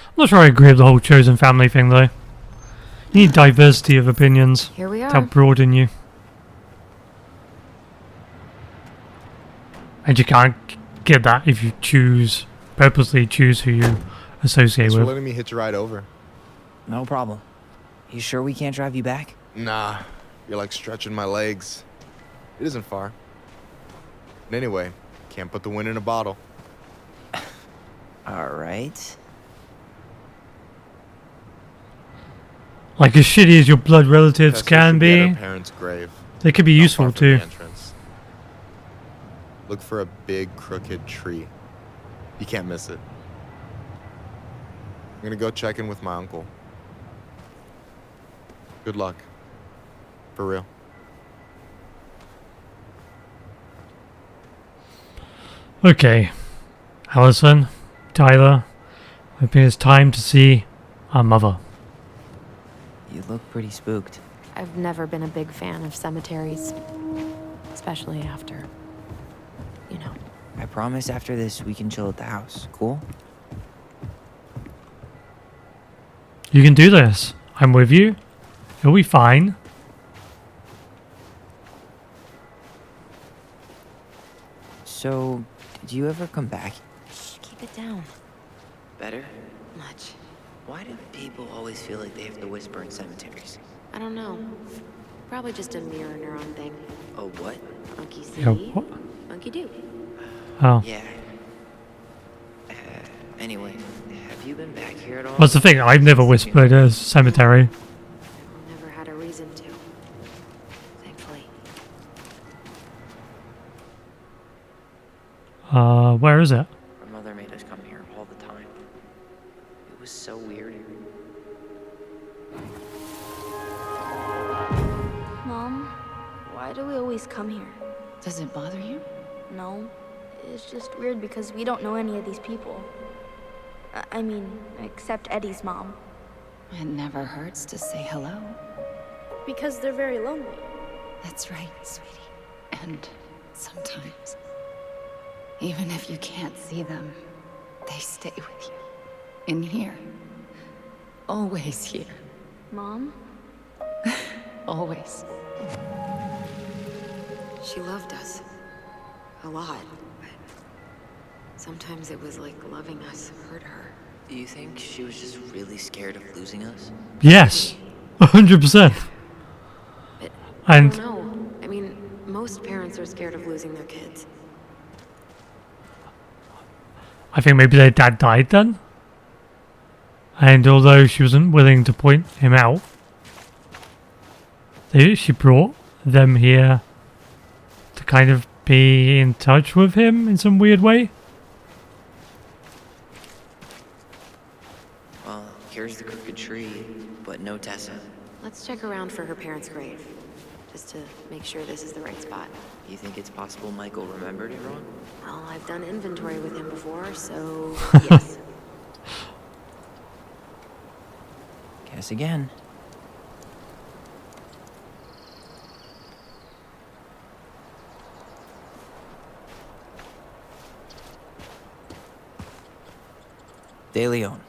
I'm not sure I agree with the whole chosen family thing, though. You need diversity of opinions Here we to are. help broaden you. And you can't get that if you purposely choose who you associate Thanks for with. letting me hitch a ride over. No problem. You sure we can't drive you back? Nah, you're like stretching my legs. It isn't far. And anyway, can't put the wind in a bottle. All right. Like, as shitty as your blood relatives Tessa can should be at be, her parents' grave. they could be Not useful far from too. the entrance. Look for a big crooked tree. You can't miss it. I'm gonna go check in with my uncle. Good luck. For real. Okay, Alyson, Tyler, I think it's time to see our mother. You look pretty spooked. I've never been a big fan of cemeteries. Especially after, you know. I promise after this we can chill at the house. Cool? You can do this. I'm with you. You'll be fine. So, did you ever come back? Shh, keep it down. Better? Much. Why do people always feel like they have to whisper in cemeteries? I don't know. Probably just a mirror neuron thing. Oh, what? Monkey see, Yeah, what? monkey do. Oh. Yeah. Anyway, have you been back here at all? What's the thing? I've never whispered a cemetery. Never had a reason to. Thankfully. Where is it? Our mother made us come here all the time. It was so weird. Mom, why do we always come here? Does it bother you? No, it's just weird because we don't know any of these people. I mean, except Eddie's mom. It never hurts to say hello. Because they're very lonely. That's right, sweetie. And sometimes, even if you can't see them, they stay with you. In here. Always here. Mom? Always. She loved us. A lot. But sometimes it was like loving us hurt her. Do you think she was just really scared of losing us? Yes. 100%. But And I don't know. I mean, most parents are scared of losing their kids. I think maybe their dad died then. And although she wasn't willing to point him out, she brought them here to kind of be in touch with him in some weird way. Well, here's the crooked tree, but no Tessa. Let's check around for her parents' grave. Just to make sure this is the right spot. You think it's possible Michael remembered it wrong? Well, I've done inventory with him before, so yes. Guess again. De Leon.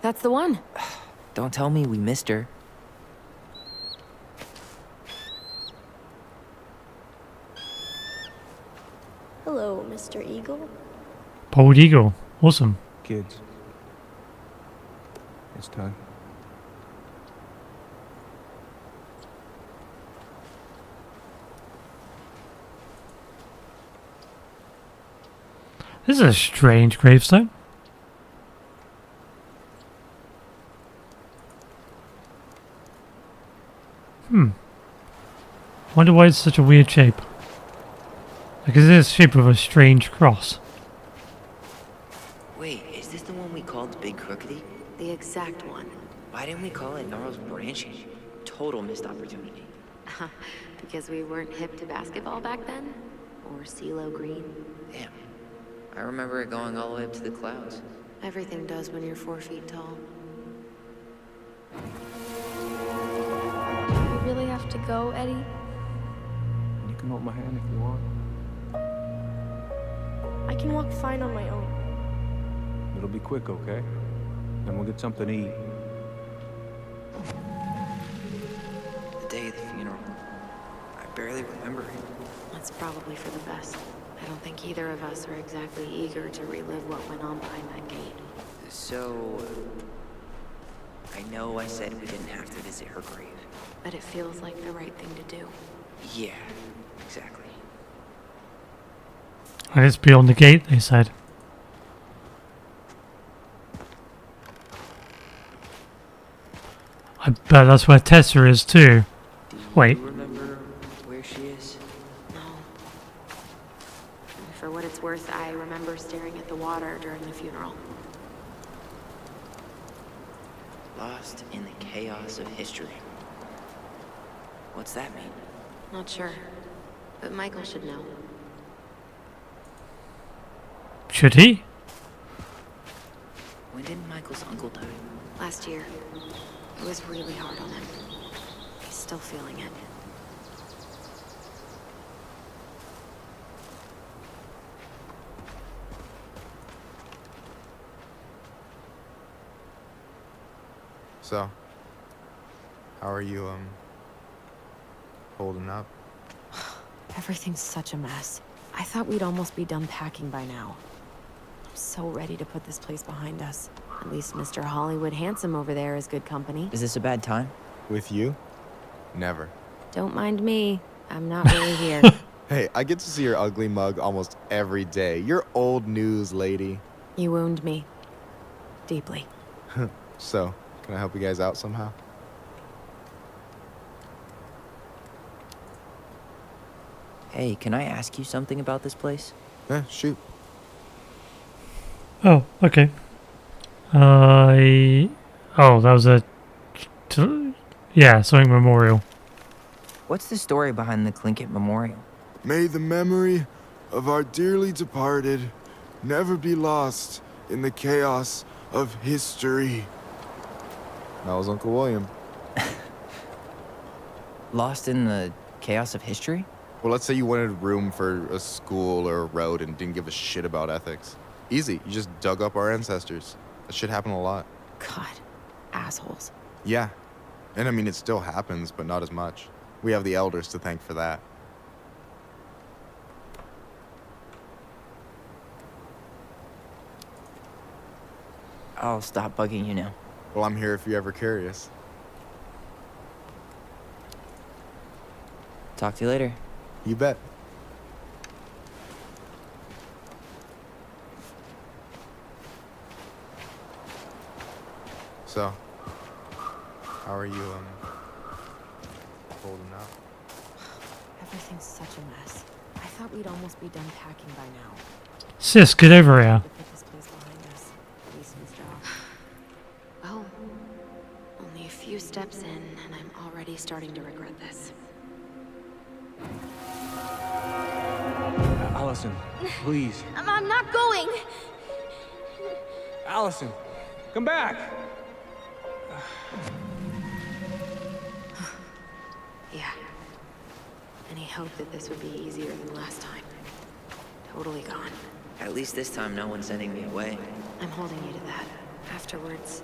That's the one. Don't tell me we missed her. Hello, Mr. Eagle. Bald eagle. Awesome. Kids, it's time. This is a strange gravestone. Wonder why it's such a weird shape. Like, is this shape of a strange cross? Wait, is this the one we called the Big Crookedy? The exact one. Why didn't we call it Gnarls Branching? Total missed opportunity. Because we weren't hip to basketball back then? Or CeeLo Green? Damn. I remember it going all the way up to the clouds. Everything does when you're 4 feet tall. We really have to go, Eddie? You can hold my hand if you want. I can walk fine on my own. It'll be quick, okay? Then we'll get something to eat. The day of the funeral. I barely remember it. That's probably for the best. I don't think either of us are exactly eager to relive what went on behind that gate. So... I know I said we didn't have to visit her grave. But it feels like the right thing to do. Yeah, exactly. It's beyond the gate, they said. I bet that's where Tessa is too. Do Wait. you remember where she is? No. And for what it's worth, I remember staring at the water during the funeral. Lost in the chaos of history. What's that mean? Not sure. But Michael should know. Should he? When did Michael's uncle die? Last year. It was really hard on him. He's still feeling it. So, how are you, holding up? Everything's such a mess. I thought we'd almost be done packing by now. I'm so ready to put this place behind us. At least Mr. Hollywood Handsome over there is good company. Is this a bad time? With you? Never. Don't mind me. I'm not really here. Hey, I get to see your ugly mug almost every day. You're old news, lady. You wound me. Deeply. So, can I help you guys out somehow? Hey, can I ask you something about this place? Shoot. Oh, okay. Oh, that was a... yeah, something memorial. What's the story behind the Tlingit Memorial? May the memory of our dearly departed never be lost in the chaos of history. That was Uncle William. Lost in the chaos of history? Well, let's say you wanted room for a school or a road and didn't give a shit about ethics. Easy. You just dug up our ancestors. That shit happened a lot. God. Assholes. Yeah. And I mean, it still happens, but not as much. We have the elders to thank for that. I'll stop bugging you now. Well, I'm here if you're ever curious. Talk to you later. You bet. So, how are you, holding up? Everything's such a mess. I thought we'd almost be done packing by now. Sis, get over here. To put this place behind us. At least Mr. Well, only a few steps in, and I'm already starting to regret this. Alyson, please. I'm not going. Alyson, come back! Yeah. Any hope that this would be easier than last time? Totally gone. At least this time no one's sending me away. I'm holding you to that. Afterwards,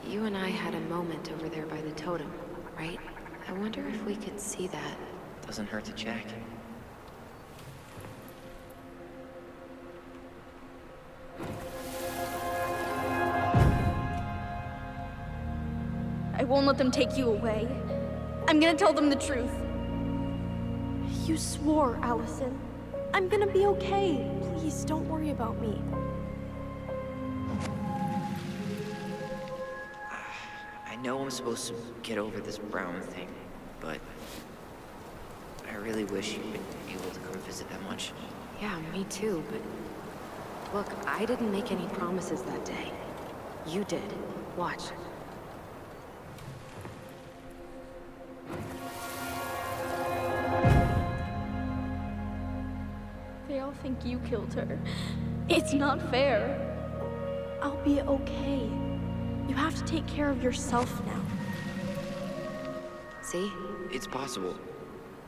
you and I had a moment over there by the totem, right? I wonder if we could see that. Doesn't hurt to check. I won't let them take you away. I'm gonna tell them the truth. You swore, Alyson. I'm gonna be okay. Please, don't worry about me. I know I'm supposed to get over this Brown thing, but I really wish you'd been able to come visit that much. Yeah, me too, but... Look, I didn't make any promises that day. You did. Watch. They all think you killed her. It's not fair. I'll be okay. You have to take care of yourself now. See? It's possible,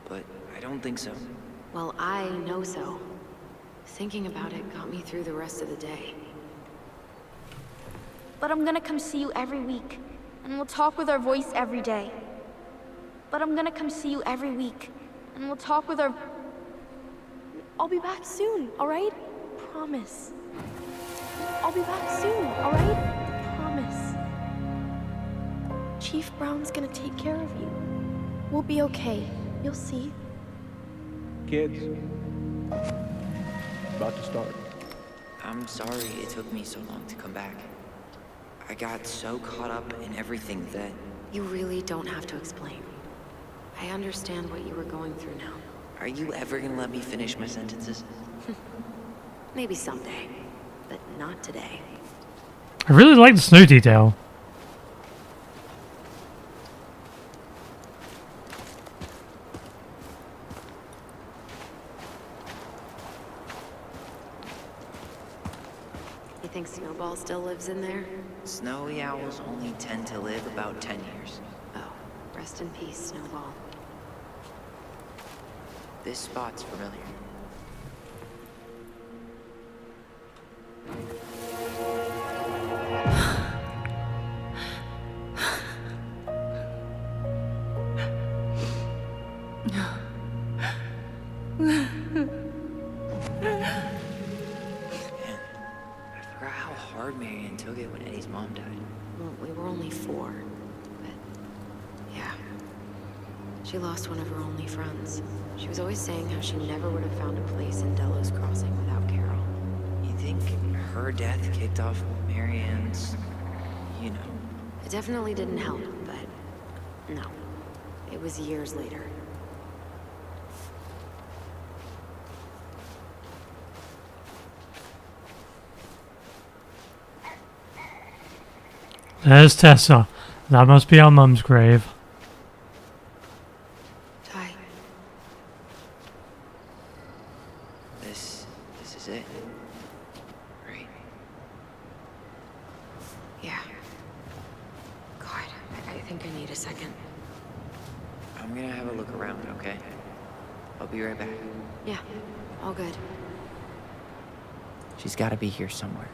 but I don't think so. Well, I know so. Thinking about it got me through the rest of the day. But I'm gonna come see you every week, and we'll talk with our voice every day. But I'm gonna come see you every week, and we'll talk with our... I'll be back soon, alright? Promise. I'll be back soon, alright? Promise. Chief Brown's gonna take care of you. We'll be okay. You'll see. Kids. About to start. I'm sorry it took me so long to come back. I got so caught up in everything that... You really don't have to explain. I understand what you were going through now. Are you ever gonna let me finish my sentences? Maybe someday, but not today. I really like the snow detail. You think Snowball still lives in there? Snowy owls only tend to live about 10 years. Oh, rest in peace, Snowball. This spot's familiar. I forgot how hard Marianne took it when Eddie's mom died. Well, we were only 4, but yeah. She lost one of her only friends. She was always saying how she never would have found a place in Delos Crossing without Carol. You think her death kicked off Marianne's, you know? It definitely didn't help, but no. It was years later. There's Tessa. That must be our mum's grave. Ty, This is it. Right? yeah. God, I think I need a second. I'm gonna have a look around, okay? I'll be right back. Yeah, all good. She's gotta be here somewhere.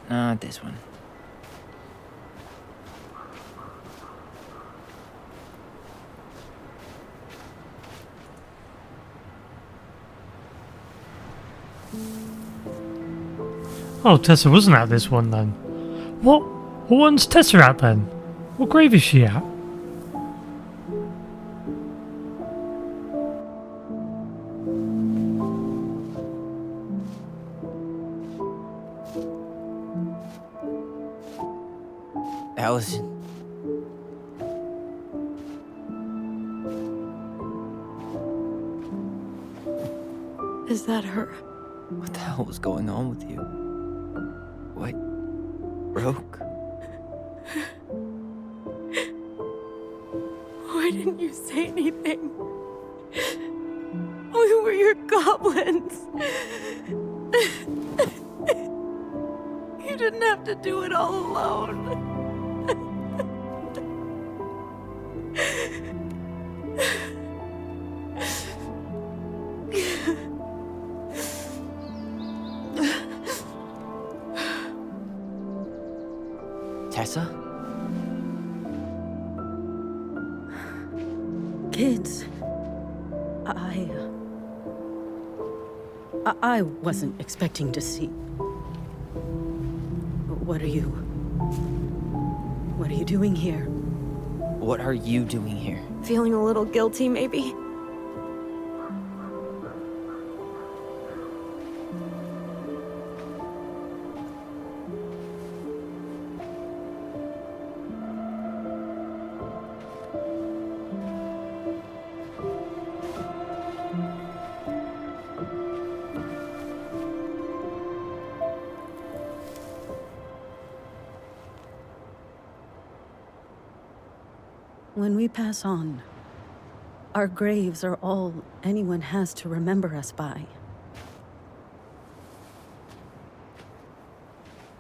Not this one. Oh, Tessa wasn't at this one then. What one's Tessa at then? What grave is she at? Alyson. Is that her? What the hell was going on with you? What broke? Why didn't you say anything? We were your goblins. You didn't have to do it all alone. Tessa? Kids, I wasn't expecting to see. What are you doing here? What are you doing here? Feeling a little guilty, maybe? When we pass on, our graves are all anyone has to remember us by.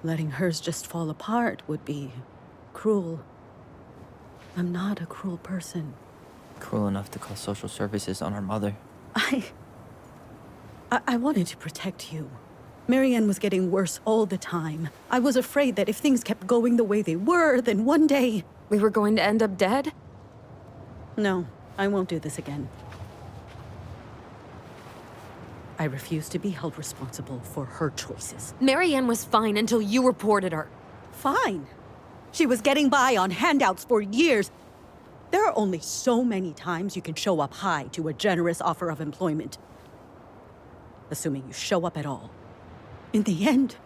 Letting hers just fall apart would be cruel. I'm not a cruel person. Cruel enough to call social services on our mother. I wanted to protect you. Marianne was getting worse all the time. I was afraid that if things kept going the way they were, then one day... We were going to end up dead? No, I won't do this again. I refuse to be held responsible for her choices. Marianne was fine until you reported her. Fine. She was getting by on handouts for years. There are only so many times you can show up high to a generous offer of employment. Assuming you show up at all. In the end,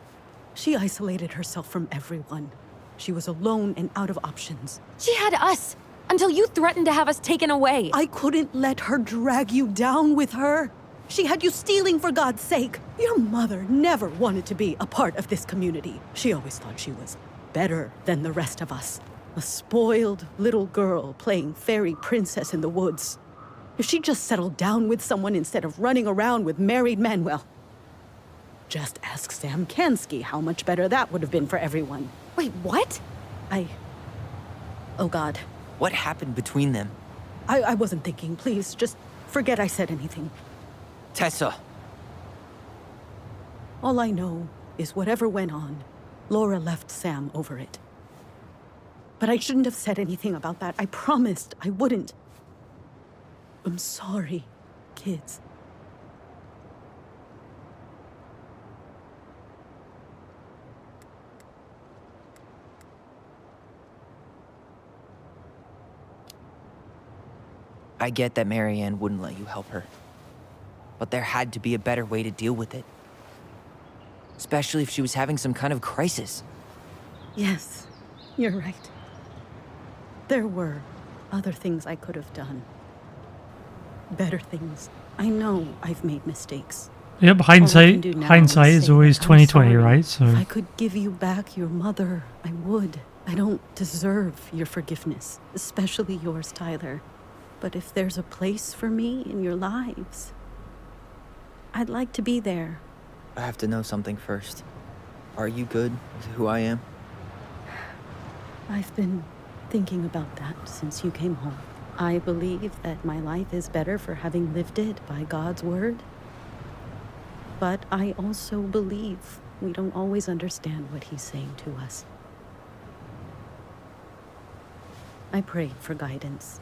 she isolated herself from everyone. She was alone and out of options. She had us, until you threatened to have us taken away. I couldn't let her drag you down with her. She had you stealing for God's sake. Your mother never wanted to be a part of this community. She always thought she was better than the rest of us. A spoiled little girl playing fairy princess in the woods. If she just settled down with someone instead of running around with married men, well, just ask Sam Kansky how much better that would have been for everyone. Wait, what? Oh God. What happened between them? I wasn't thinking. Please, just forget I said anything. Tessa! All I know is whatever went on, Laura left Sam over it. But I shouldn't have said anything about that. I promised I wouldn't. I'm sorry, kids. I get that Marianne wouldn't let you help her. But there had to be a better way to deal with it. Especially if she was having some kind of crisis. Yes, you're right. There were other things I could have done. Better things. I know I've made mistakes. Yep, hindsight is always 2020, right? So if I could give you back your mother, I would. I don't deserve your forgiveness, especially yours, Tyler. But if there's a place for me in your lives, I'd like to be there. I have to know something first. Are you good with who I am? I've been thinking about that since you came home. I believe that my life is better for having lived it by God's word. But I also believe we don't always understand what he's saying to us. I prayed for guidance,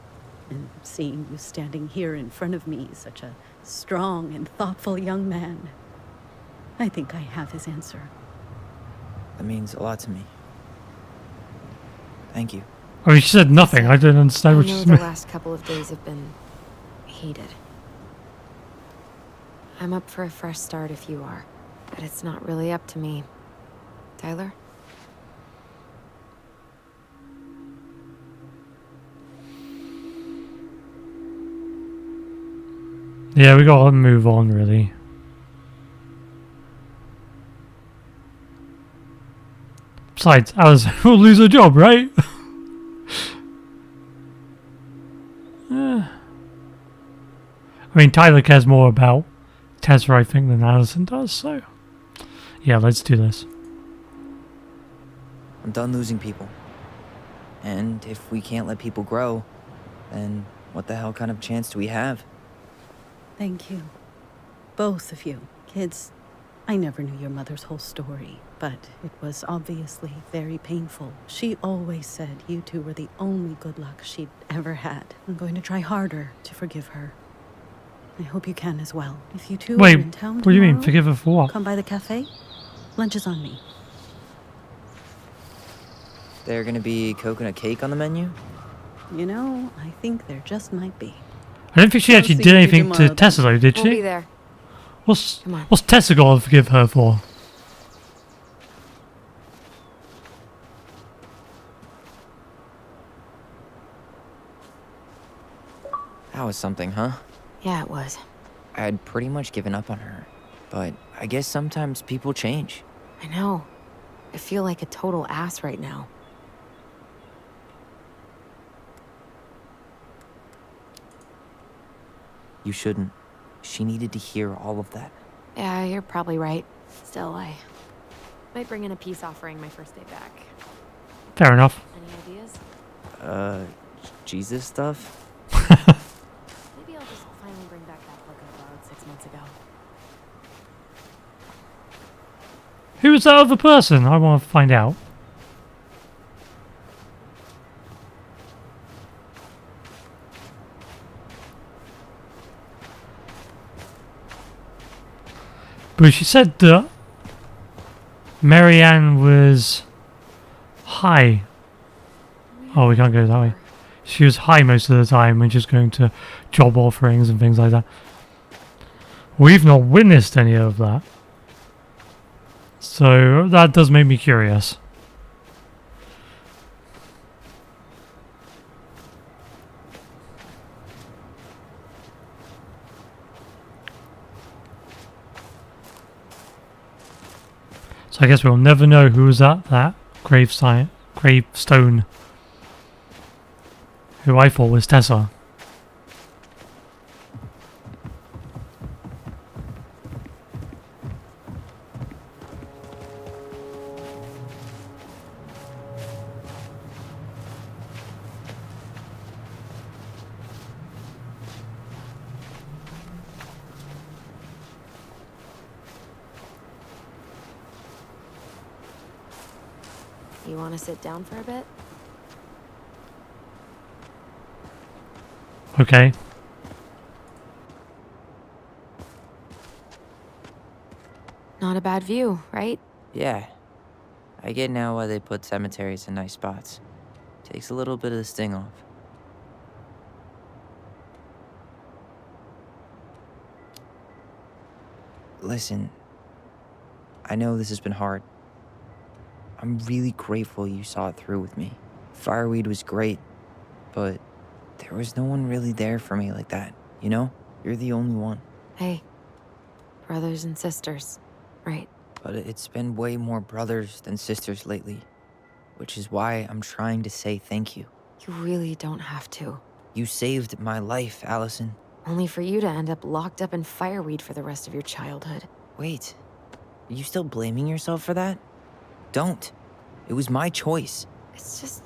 and seeing you standing here in front of me, such a strong and thoughtful young man, I think I have his answer. That means a lot to me. Thank you. I mean, she said nothing. I didn't understand what she I know said. the last couple of days have been heated. I'm up for a fresh start if you are, but it's not really up to me. Tyler? Yeah, we gotta move on, really. Besides, Alyson will lose her job, right? I mean, Tyler cares more about Tessa, I think, than Alyson does, so... Yeah, let's do this. I'm done losing people. And if we can't let people grow, then what the hell kind of chance do we have? Thank you. Both of you. Kids, I never knew your mother's whole story, but it was obviously very painful. She always said you two were the only good luck she'd ever had. I'm going to try harder to forgive her. I hope you can as well. If you two are in town what do you mean? tomorrow, Forgive her for what? come by the cafe. Lunch is on me. There gonna be coconut cake on the menu? You know, I think there just might be. I don't think she actually see did you anything to tomorrow, Tessa, though, did We'll be she? there. Come on. What's Tessa got to forgive her for? That was something, huh? Yeah, it was. I had pretty much given up on her. But I guess sometimes people change. I know. I feel like a total ass right now. You shouldn't. She needed to hear all of that. Yeah, you're probably right. Still, I might bring in a peace offering my first day back. Fair enough. Any ideas? Jesus stuff? Maybe I'll just finally bring back that book I borrowed 6 months ago. Who's that other person? I want to find out. But she said that Marianne was high. Oh, we can't go that way. She was high most of the time and just going to job offerings and things like that. We've not witnessed any of that. So that does make me curious. So I guess we'll never know who was at that gravestone who I thought was Tessa. You want to sit down for a bit? Okay. Not a bad view, right? Yeah. I get now why they put cemeteries in nice spots. Takes a little bit of the sting off. Listen, I know this has been hard. I'm really grateful you saw it through with me. Fireweed was great, but there was no one really there for me like that, you know? You're the only one. Hey, brothers and sisters, right? But it's been way more brothers than sisters lately, which is why I'm trying to say thank you. You really don't have to. You saved my life, Alyson. Only for you to end up locked up in fireweed for the rest of your childhood. Wait, are you still blaming yourself for that? Don't. It was my choice. It's just...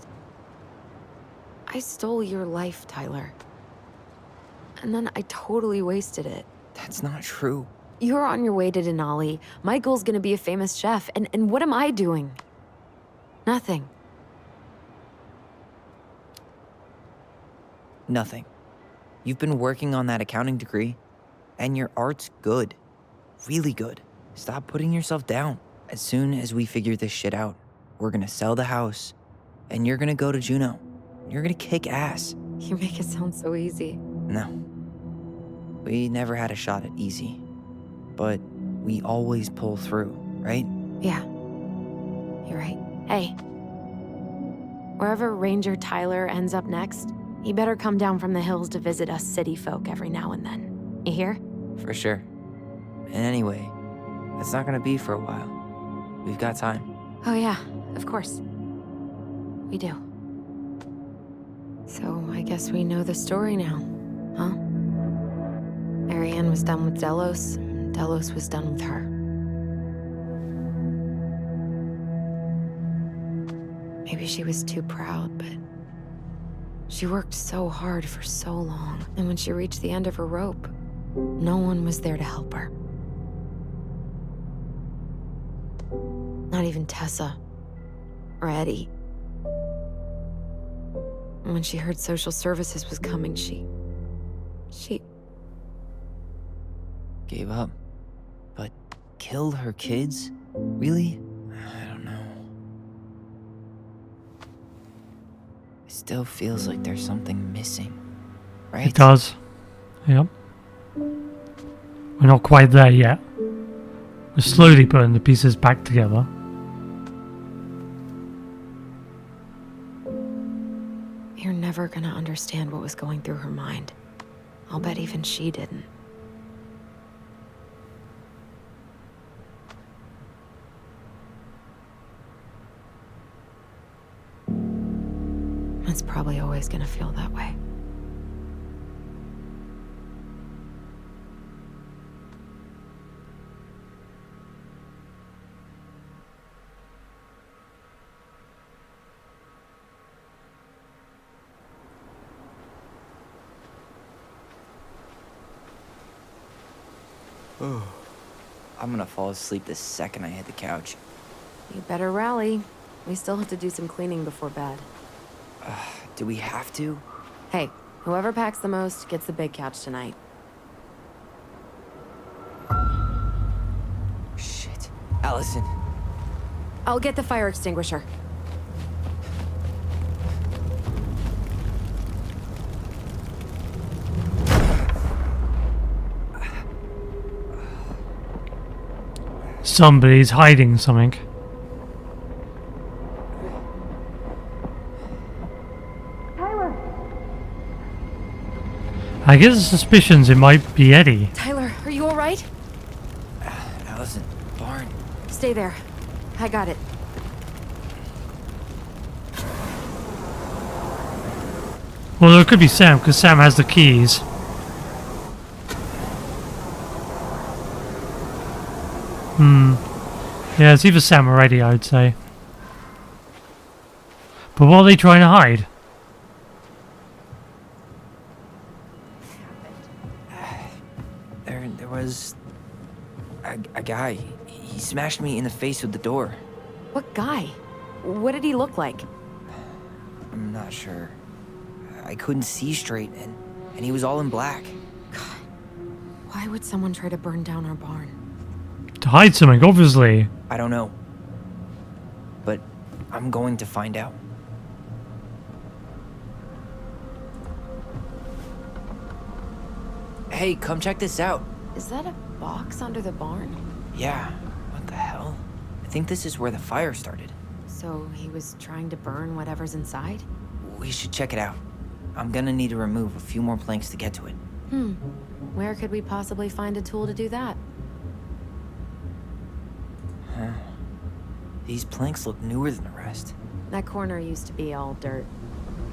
I stole your life, Tyler. And then I totally wasted it. That's not true. You're on your way to Denali. Michael's gonna be a famous chef. And what am I doing? Nothing. Nothing. You've been working on that accounting degree, and your art's good. Really good. Stop putting yourself down. As soon as we figure this shit out, we're gonna sell the house, and you're gonna go to Juneau. You're gonna kick ass. You make it sound so easy. No. We never had a shot at easy. But we always pull through, right? Yeah. You're right. Hey. Wherever Ranger Tyler ends up next, he better come down from the hills to visit us city folk every now and then. You hear? For sure. And anyway, it's not gonna be for a while. We've got time. Oh yeah, of course. We do. So I guess we know the story now, huh? Marianne was done with Delos, and Delos was done with her. Maybe she was too proud, but she worked so hard for so long, and when she reached the end of her rope, no one was there to help her. Not even Tessa or Eddie. And when she heard social services was coming, she Gave up. But killed her kids? Really? I don't know. It still feels like there's something missing, right? It does. Yep. We're not quite there yet. We're slowly putting the pieces back together. You're never gonna understand what was going through her mind. I'll bet even she didn't. It's probably always gonna feel that way. I'm gonna fall asleep the second I hit the couch. You better rally. We still have to do some cleaning before bed. Do we have to? Hey, whoever packs the most gets the big couch tonight. Shit. Alyson. I'll get the fire extinguisher. Somebody's hiding something. Tyler! I get the suspicions it might be Eddie. Tyler, are you all right? Alyson. Barn. Stay there. I got it. Well, it could be Sam, because Sam has the keys. Yeah, it's either Sam or Eddie, I would say. But what are they trying to hide? There was a guy. He smashed me in the face with the door. What guy? What did he look like? I'm not sure. I couldn't see straight, and he was all in black. Why would someone try to burn down our barn? To hide something, obviously. I don't know. But I'm going to find out. Hey, come check this out. Is that a box under the barn? Yeah, what the hell? I think this is where the fire started. So he was trying to burn whatever's inside? We should check it out. I'm gonna need to remove a few more planks to get to it. Where could we possibly find a tool to do that? These planks look newer than the rest. That corner used to be all dirt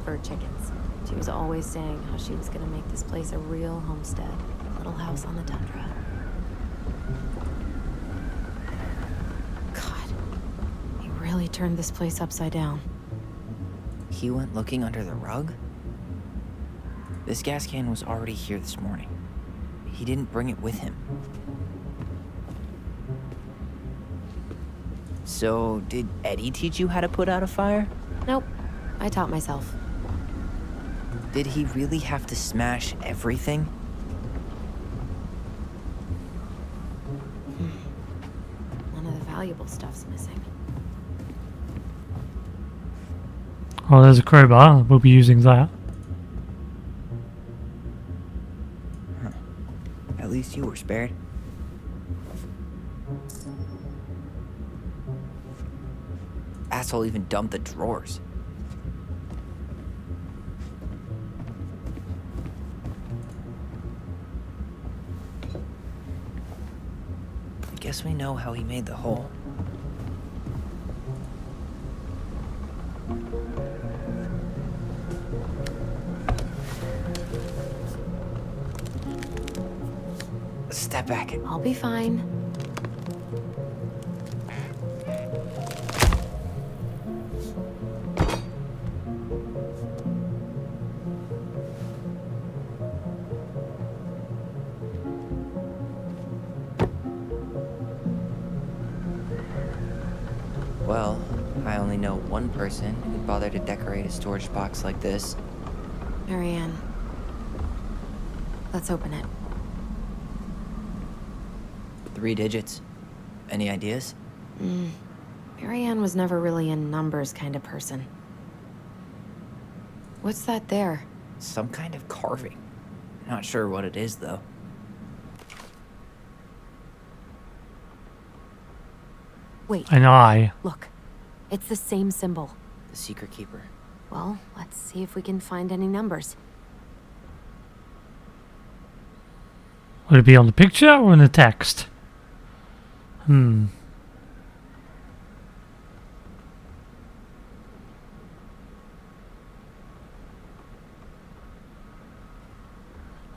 for chickens. She was always saying how she was gonna make this place a real homestead, a little house on the tundra. God, he really turned this place upside down. He went looking under the rug? This gas can was already here this morning. He didn't bring it with him. So, did Eddie teach you how to put out a fire? Nope, I taught myself. Did he really have to smash everything? None of the valuable stuff's missing. Oh, there's a crowbar. We'll be using that. At least you were spared. Asshole even dumped the drawers. I guess we know how he made the hole. Step back. I'll be fine. Well, I only know one person who'd bother to decorate a storage box like this. Marianne. Let's open it. 3 digits. Any ideas? Marianne was never really a numbers kind of person. What's that there? Some kind of carving. Not sure what it is, though. Wait, An eye. look. It's the same symbol. The secret keeper. Well, let's see if we can find any numbers. Would it be on the picture or in the text? I mean,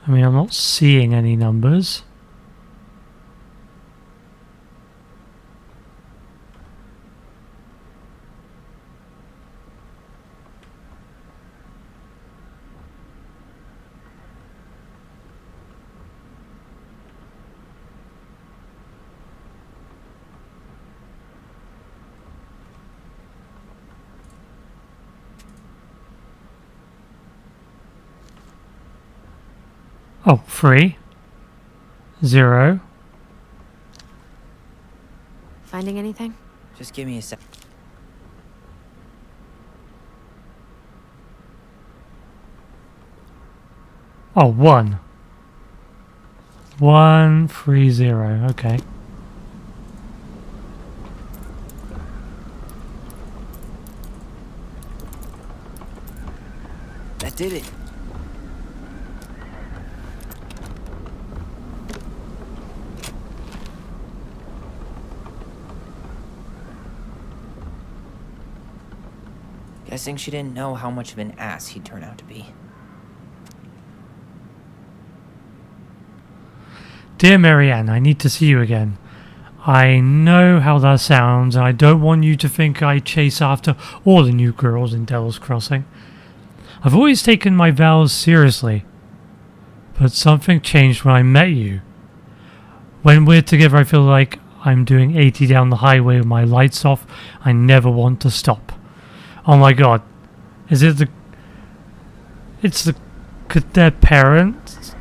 I'm not seeing any numbers. Oh, 3, 0. Finding anything? Just give me a sec. Oh, 1. 1, 3, 0. Okay. That did it. Guessing she didn't know how much of an ass he'd turn out to be. Dear Marianne, I need to see you again. I know how that sounds, and I don't want you to think I chase after all the new girls in Delos Crossing. I've always taken my vows seriously, but something changed when I met you. When we're together, I feel like I'm doing 80 down the highway with my lights off. I never want to stop. Oh my god. Could their parents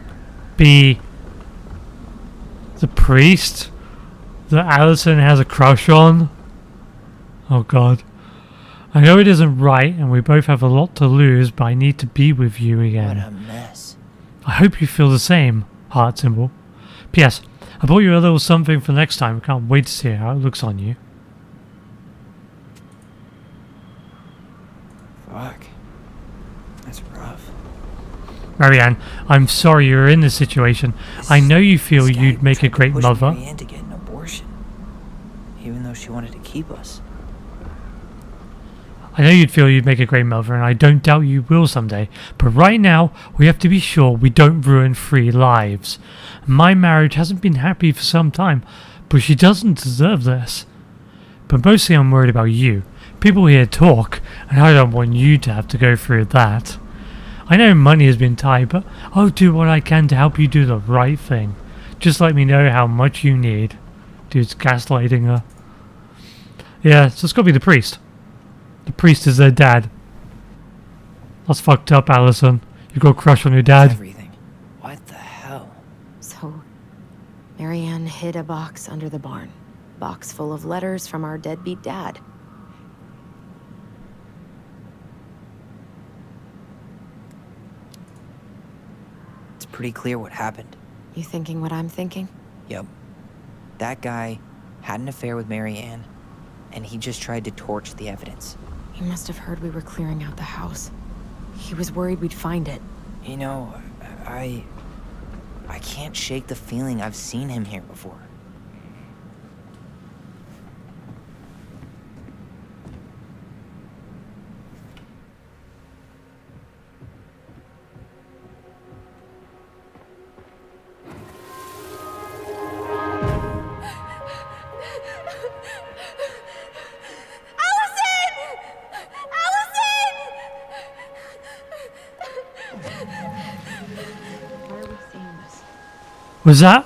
be the priest that Alyson has a crush on? Oh god. I know it isn't right and we both have a lot to lose, but I need to be with you again. What a mess. I hope you feel the same. Heart symbol. P.S. I bought you a little something for next time. I can't wait to see how it looks on you. Fuck. That's rough. Marianne, I'm sorry you're in this situation. I know you feel you'd make a great mother. Marianne to get an abortion, even though she wanted to keep us. I know you'd feel you'd make a great mother, and I don't doubt you will someday. But right now, we have to be sure we don't ruin 3 lives. My marriage hasn't been happy for some time, but she doesn't deserve this. But mostly I'm worried about you. People here talk, and I don't want you to have to go through that. I know money has been tight, but I'll do what I can to help you do the right thing. Just let me know how much you need. Dude's gaslighting her. Yeah, so it's gotta be the priest. The priest is their dad. That's fucked up, Alyson. You got a crush on your dad. Everything. What the hell? So, Marianne hid a box under the barn. Box full of letters from our deadbeat dad. It's pretty clear what happened. You thinking what I'm thinking? Yep. That guy had an affair with Marianne, and he just tried to torch the evidence. He must have heard we were clearing out the house. He was worried we'd find it. You know, I can't shake the feeling I've seen him here before. Was that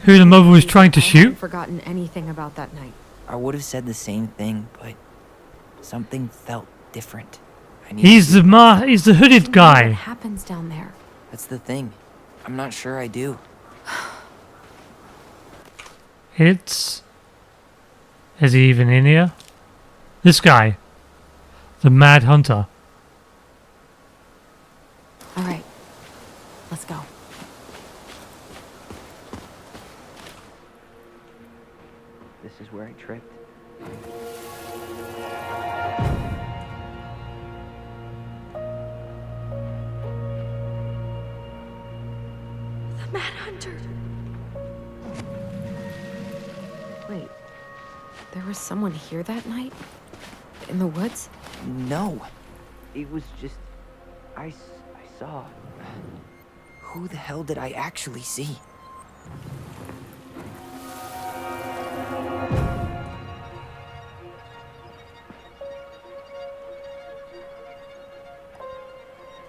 who the mother was trying to I shoot? haven't forgotten anything about that night. I would have said the same thing, but something felt different. He's the hooded What guy. happens down there? That's the thing. I'm not sure I do. Is he even in here? This guy. The Mad Hunter. All right, let's go. This is where I tripped. The Mad Hunter. Wait, there was someone here that night? In the woods? No. It was just... I saw... Who the hell did I actually see?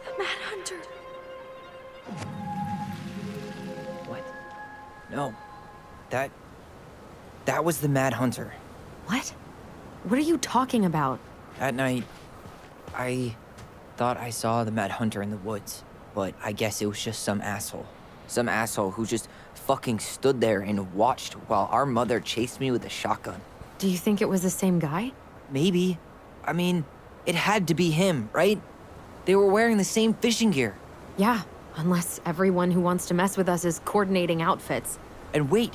The Mad Hunter. What? No. That was the Mad Hunter. What? What are you talking about? That night, I thought I saw the Mad Hunter in the woods, but I guess it was just some asshole. Some asshole who just fucking stood there and watched while our mother chased me with a shotgun. Do you think it was the same guy? Maybe. I mean, it had to be him, right? They were wearing the same fishing gear. Yeah, unless everyone who wants to mess with us is coordinating outfits. And wait,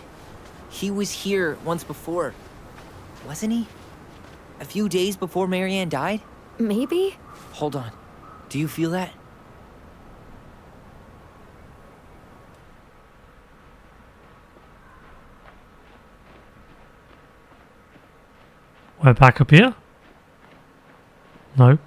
he was here once before, wasn't he? A few days before Marianne died? Maybe? Hold on. Do you feel that? We're back up here? No.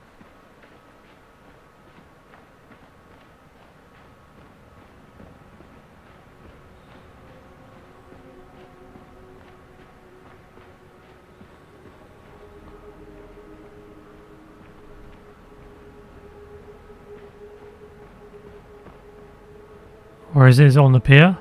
Or is it on the pier?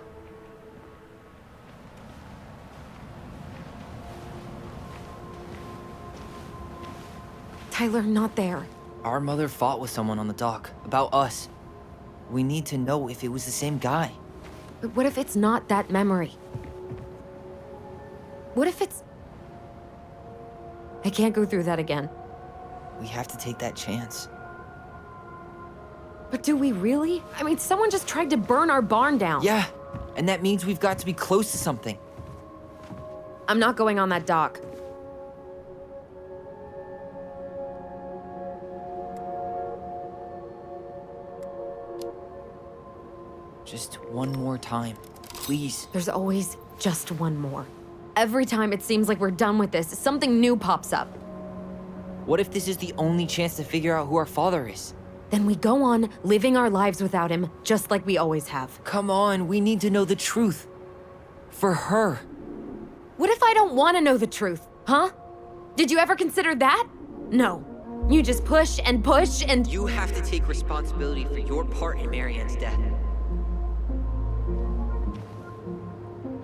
Tyler, not there. Our mother fought with someone on the dock about us. We need to know if it was the same guy. But what if it's not that memory? What if it's... I can't go through that again. We have to take that chance. But do we really? I mean, someone just tried to burn our barn down. Yeah, and that means we've got to be close to something. I'm not going on that dock. Just one more time, please. There's always just one more. Every time it seems like we're done with this, something new pops up. What if this is the only chance to figure out who our father is? Then we go on living our lives without him, just like we always have. Come on, we need to know the truth. For her. What if I don't want to know the truth, huh? Did you ever consider that? No. You just push and push and... You have to take responsibility for your part in Marianne's death.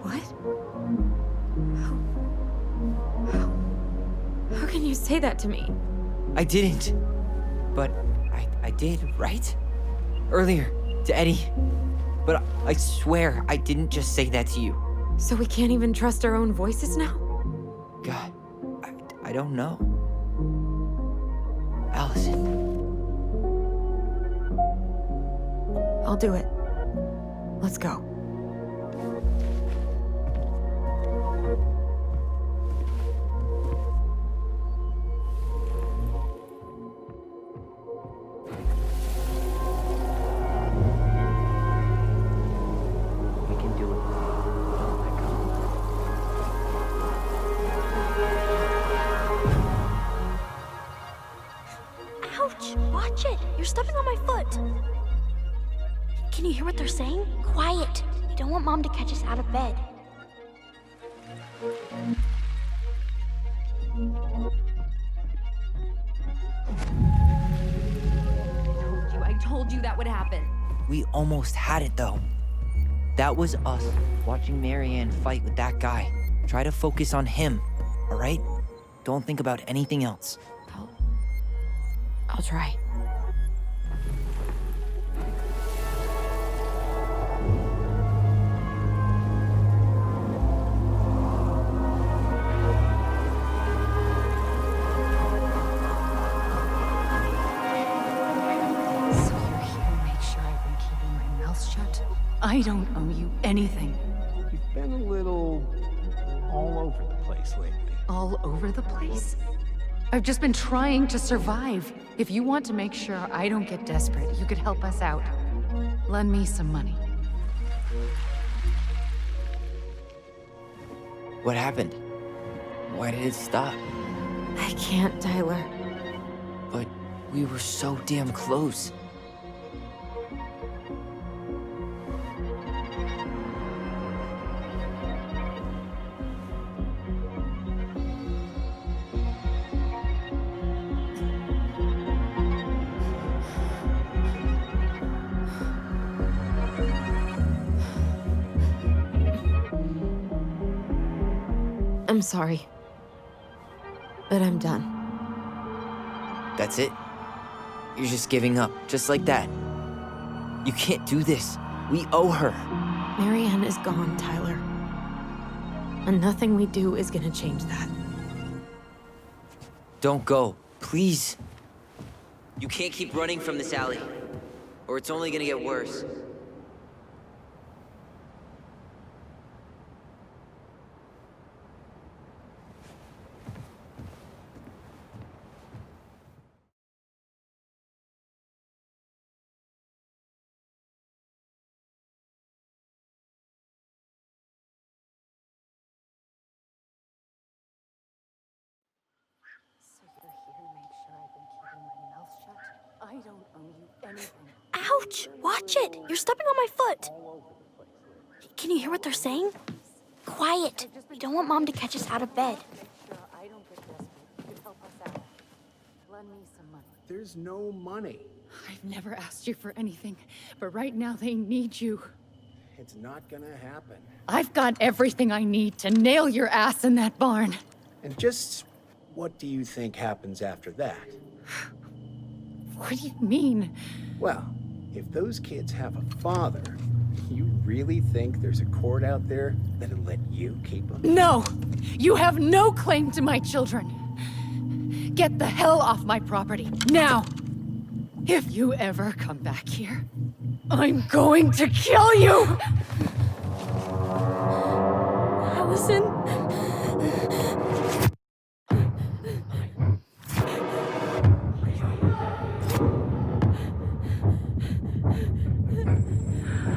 What? How can you say that to me? I didn't. But I did, right? Earlier, to Eddie. But I swear I didn't just say that to you. So we can't even trust our own voices now? God, I don't know. Alyson. I'll do it. Let's go. We can do it. Don't let go. Ouch! Watch it! You're stepping on my foot! Can you hear what they're saying? Quiet! We don't want Mom to catch us out of bed. I told you that would happen. We almost had it, though. That was us watching Marianne fight with that guy. Try to focus on him, all right? Don't think about anything else. I'll try. So you're here to make sure I've been keeping my mouth shut? I don't owe you anything. You've been a little all over the place lately. All over the place? I've just been trying to survive. If you want to make sure I don't get desperate, you could help us out. Lend me some money. What happened? Why did it stop? I can't, Tyler. But we were so damn close. I'm sorry. But I'm done. That's it? You're just giving up, just like that. You can't do this. We owe her. Marianne is gone, Tyler. And nothing we do is gonna change that. Don't go, please. You can't keep running from this alley, or it's only gonna get worse. I don't owe you anything. Ouch! Watch it! You're stepping on my foot! Can you hear what they're saying? Quiet! We don't want Mom to catch us out of bed. I don't get desperate. You could help us out. Lend me some money. There's no money. I've never asked you for anything, but right now they need you. It's not gonna happen. I've got everything I need to nail your ass in that barn. And just what do you think happens after that? What do you mean? Well, if those kids have a father, you really think there's a court out there that'll let you keep them? No! You have no claim to my children. Get the hell off my property, now! If you ever come back here, I'm going to kill you! Alyson?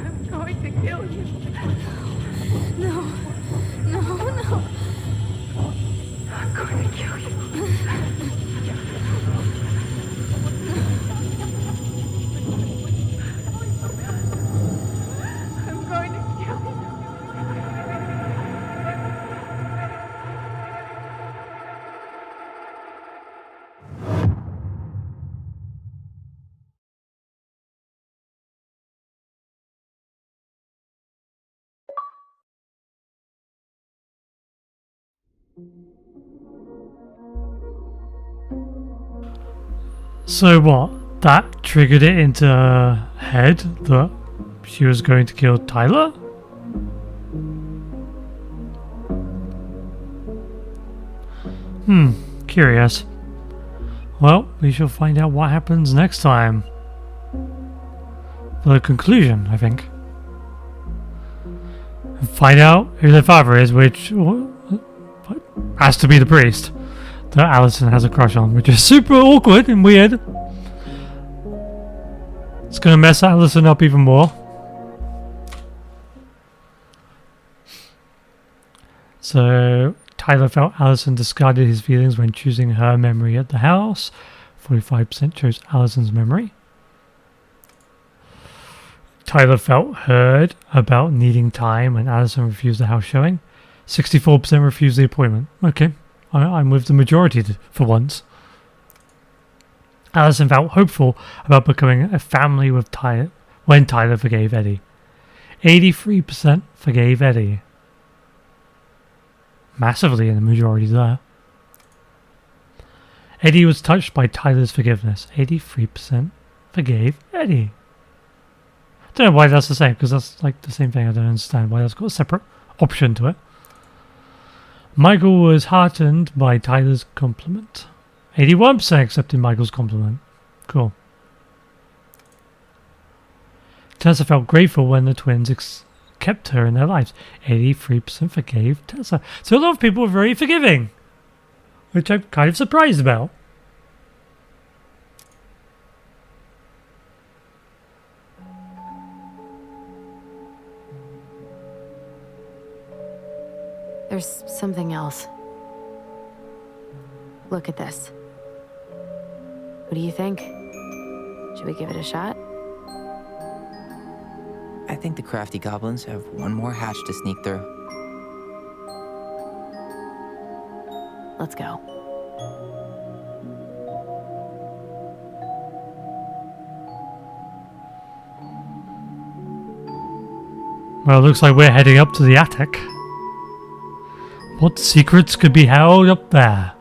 I'm going to kill you. No. No, no. I'm going to kill you. I'm going to kill you. So what? That triggered it into her head that she was going to kill Tyler? Curious. Well, we shall find out what happens next time. For the conclusion, I think. And find out who their father is, which has to be the priest that Alyson has a crush on, which is super awkward and weird. It's gonna mess Alyson up even more. So Tyler felt Alyson discarded his feelings when choosing her memory at the house. 45% chose Alyson's memory. Tyler felt heard about needing time when Alyson refused the house showing. 64% refused the appointment. Okay, I'm with the majority for once. Alyson felt hopeful about becoming a family with Tyler when Tyler forgave Eddie. 83% forgave Eddie. Massively in the majority there. Eddie was touched by Tyler's forgiveness. 83% forgave Eddie. I don't know why that's the same, because that's like the same thing. I don't understand why that's got a separate option to it. Michael was heartened by Tyler's compliment. 81% accepted Michael's compliment. Cool. Tessa felt grateful when the twins kept her in their lives. 83% forgave Tessa. So a lot of people were very forgiving, which I'm kind of surprised about. There's something else. Look at this. What do you think? Should we give it a shot? I think the crafty goblins have one more hatch to sneak through. Let's go. Well, it looks like we're heading up to the attic. What secrets could be held up there?